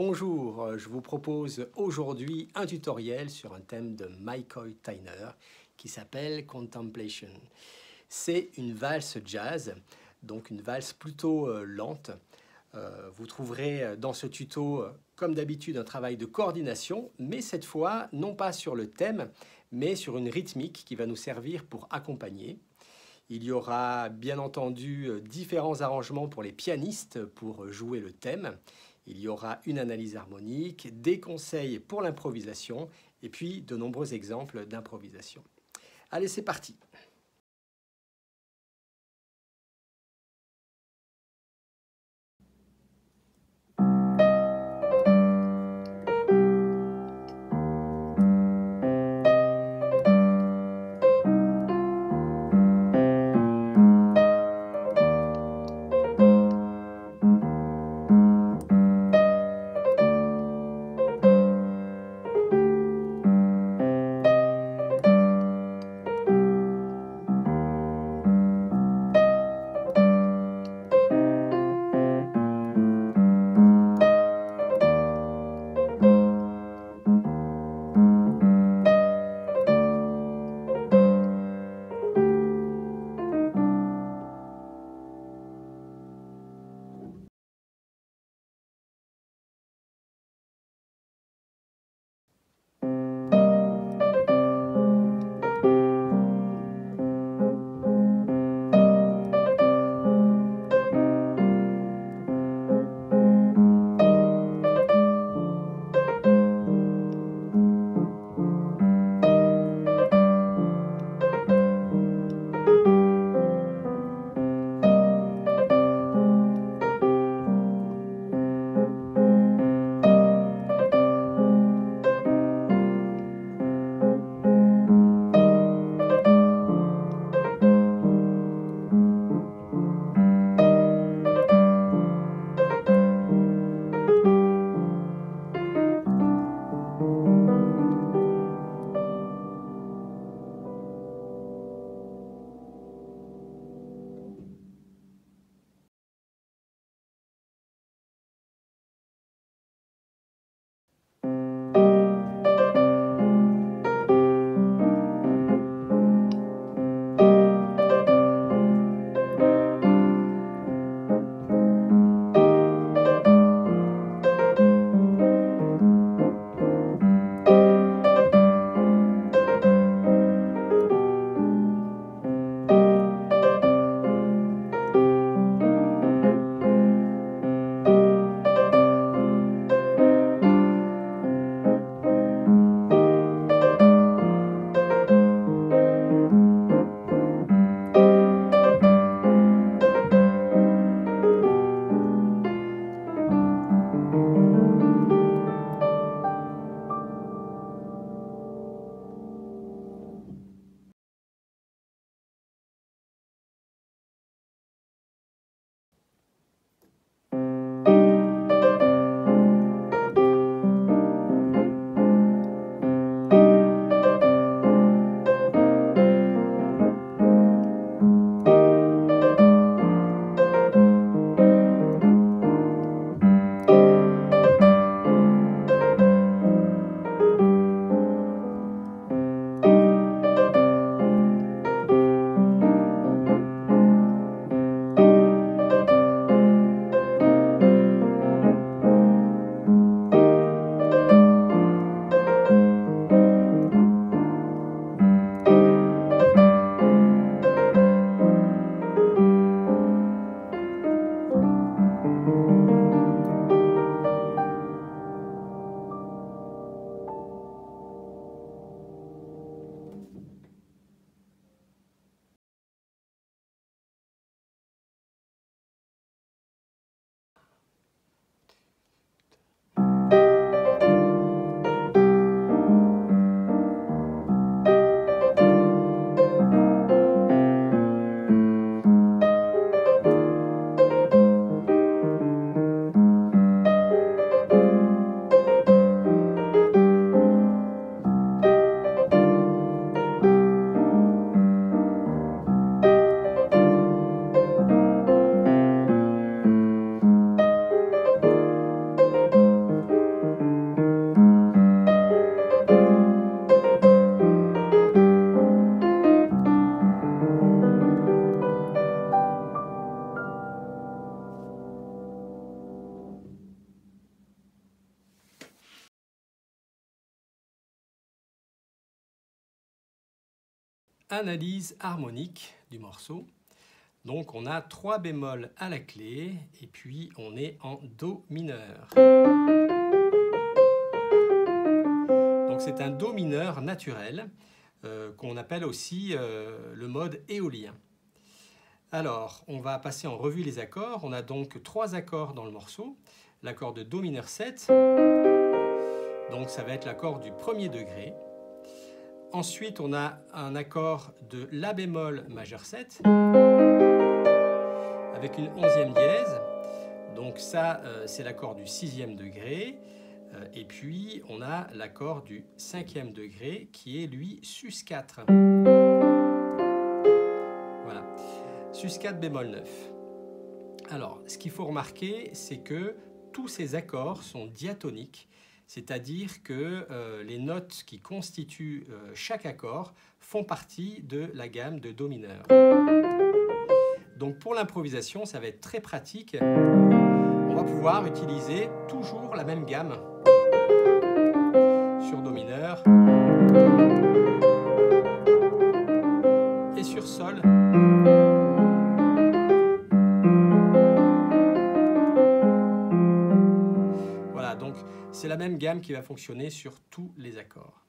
Bonjour, je vous propose aujourd'hui un tutoriel sur un thème de McCoy Tyner qui s'appelle Contemplation. C'est une valse jazz, donc une valse plutôt lente. Vous trouverez dans ce tuto, comme d'habitude, un travail de coordination, mais cette fois, non pas sur le thème, mais sur une rythmique qui va nous servir pour accompagner. Il y aura bien entendu différents arrangements pour les pianistes pour jouer le thème. Il y aura une analyse harmonique, des conseils pour l'improvisation et puis de nombreux exemples d'improvisation. Allez, c'est parti! analyse harmonique du morceau. Donc on a 3 bémols à la clé et puis on est en Do mineur. Donc c'est un Do mineur naturel qu'on appelle aussi le mode éolien. Alors on va passer en revue les accords. On a donc 3 accords dans le morceau. L'accord de Do mineur 7, donc ça va être l'accord du premier degré. Ensuite, on a un accord de La bémol majeur 7 avec une 11e dièse. Donc ça, c'est l'accord du 6e degré. Et puis, on a l'accord du 5e degré qui est, lui, Sus4. Voilà. Sus4 bémol 9. Alors, ce qu'il faut remarquer, c'est que tous ces accords sont diatoniques. C'est-à-dire que les notes qui constituent chaque accord font partie de la gamme de Do mineur. Donc pour l'improvisation, ça va être très pratique. On va pouvoir utiliser toujours la même gamme sur Do mineur et sur Sol. Voilà, donc c'est la même gamme qui va fonctionner sur tous les accords.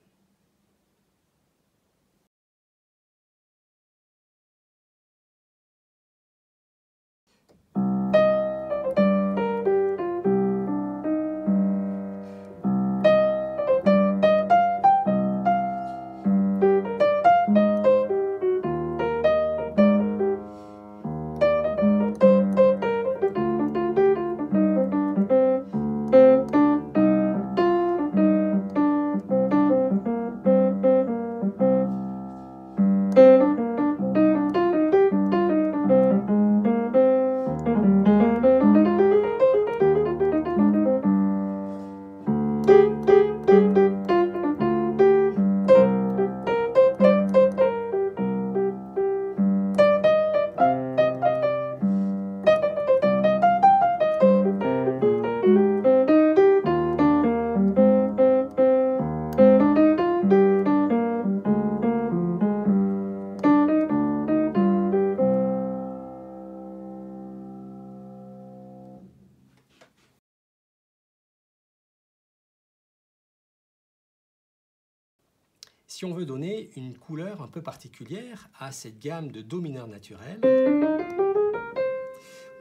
Si on veut donner une couleur un peu particulière à cette gamme de Do mineur naturel,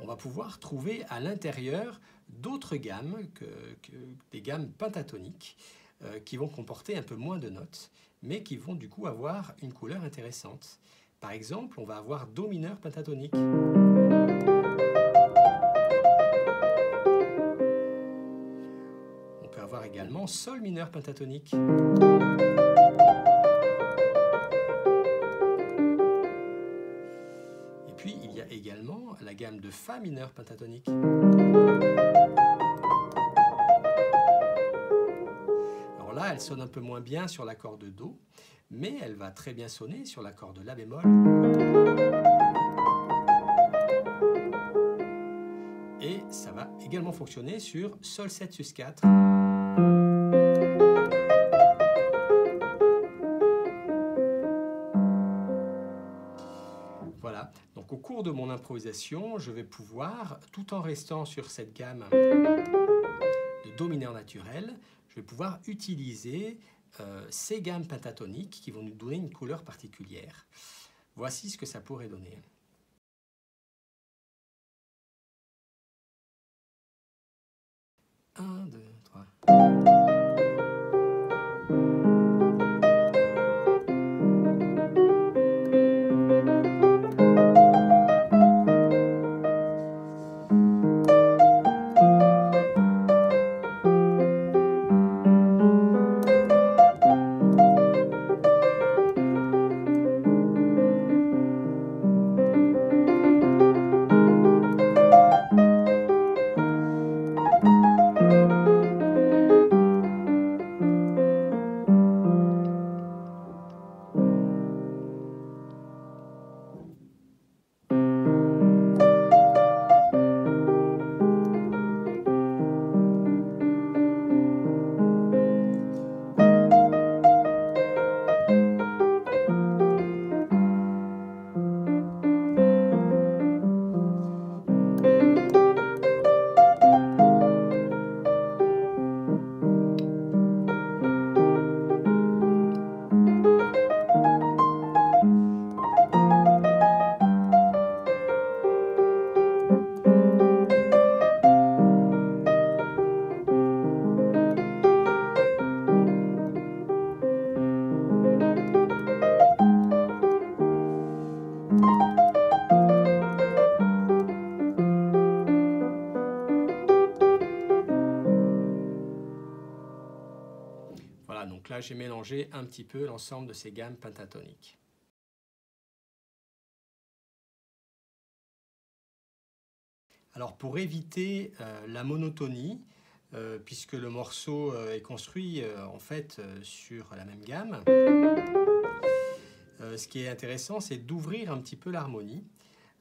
on va pouvoir trouver à l'intérieur d'autres gammes, des gammes pentatoniques, qui vont comporter un peu moins de notes, mais qui vont du coup avoir une couleur intéressante. Par exemple, on va avoir Do mineur pentatonique. On peut avoir également Sol mineur pentatonique. Et puis, il y a également la gamme de Fa mineur pentatonique. Alors là, elle sonne un peu moins bien sur l'accord de Do, mais elle va très bien sonner sur l'accord de La bémol. Et ça va également fonctionner sur Sol 7 sus 4. Voilà, donc au cours de mon improvisation, je vais pouvoir, tout en restant sur cette gamme de Do mineur naturel, je vais pouvoir utiliser ces gammes pentatoniques qui vont nous donner une couleur particulière. Voici ce que ça pourrait donner. 1, 2, 3. Voilà, j'ai mélangé un petit peu l'ensemble de ces gammes pentatoniques. Alors pour éviter la monotonie, puisque le morceau est construit en fait sur la même gamme, ce qui est intéressant, c'est d'ouvrir un petit peu l'harmonie.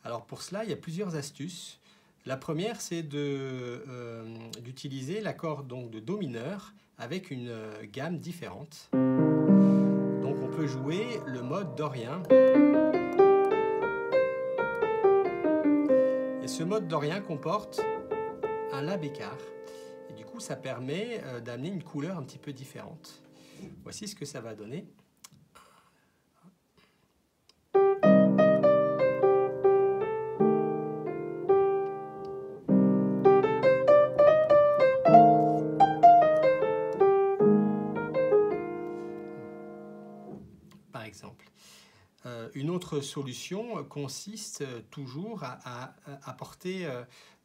Alors pour cela, il y a plusieurs astuces. La première, c'est d'utiliser l'accord donc de Do mineur avec une gamme différente. Donc on peut jouer le mode dorien. Et ce mode dorien comporte un La bécard. Et du coup, ça permet d'amener une couleur un petit peu différente. Voici ce que ça va donner. Par exemple. Une autre solution consiste toujours à apporter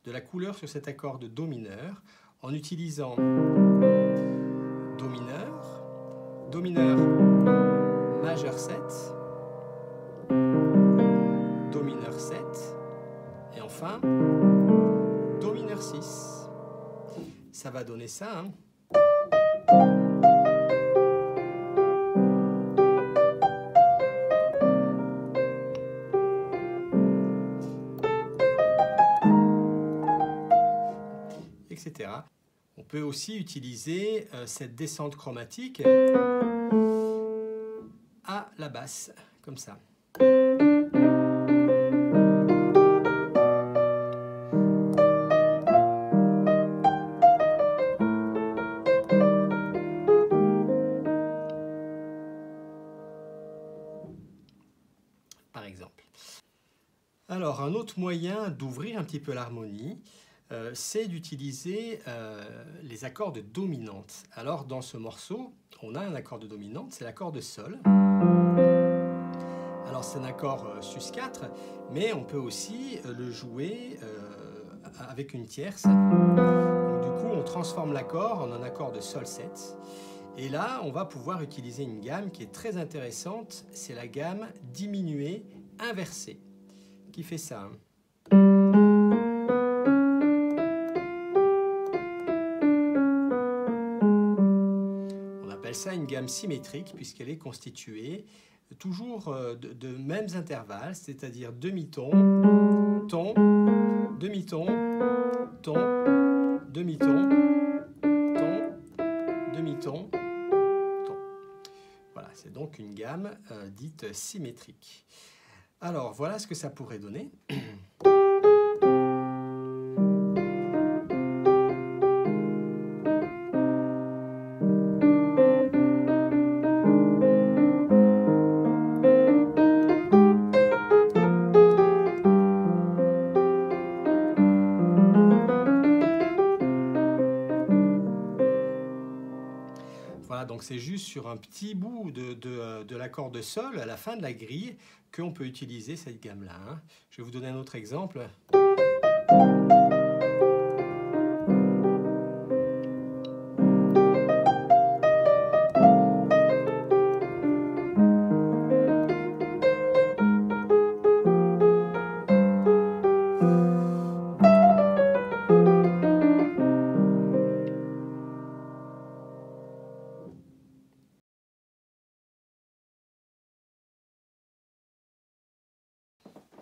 de la couleur sur cet accord de Do mineur en utilisant Do mineur majeur 7, Do mineur 7 et enfin Do mineur 6. Ça va donner ça, hein. Etc. On peut aussi utiliser cette descente chromatique à la basse, comme ça. Par exemple. Alors, un autre moyen d'ouvrir un petit peu l'harmonie, c'est d'utiliser les accords de dominante. Alors dans ce morceau, on a un accord de dominante, c'est l'accord de Sol. Alors c'est un accord sus4, mais on peut aussi le jouer avec une tierce. Donc, du coup, on transforme l'accord en un accord de Sol 7. Et là, on va pouvoir utiliser une gamme qui est très intéressante, c'est la gamme diminuée inversée, qui fait ça, hein. Ça une gamme symétrique puisqu'elle est constituée toujours de mêmes intervalles, c'est-à-dire demi-ton, ton, demi-ton, ton, demi-ton, ton, demi-ton, ton. Voilà, c'est donc une gamme dite symétrique. Alors voilà ce que ça pourrait donner. Voilà, donc c'est juste sur un petit bout de l'accord de Sol, à la fin de la grille, qu'on peut utiliser cette gamme-là, hein. Je vais vous donner un autre exemple.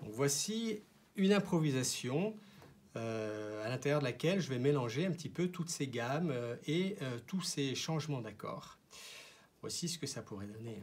Donc voici une improvisation à l'intérieur de laquelle je vais mélanger un petit peu toutes ces gammes et tous ces changements d'accords. Voici ce que ça pourrait donner.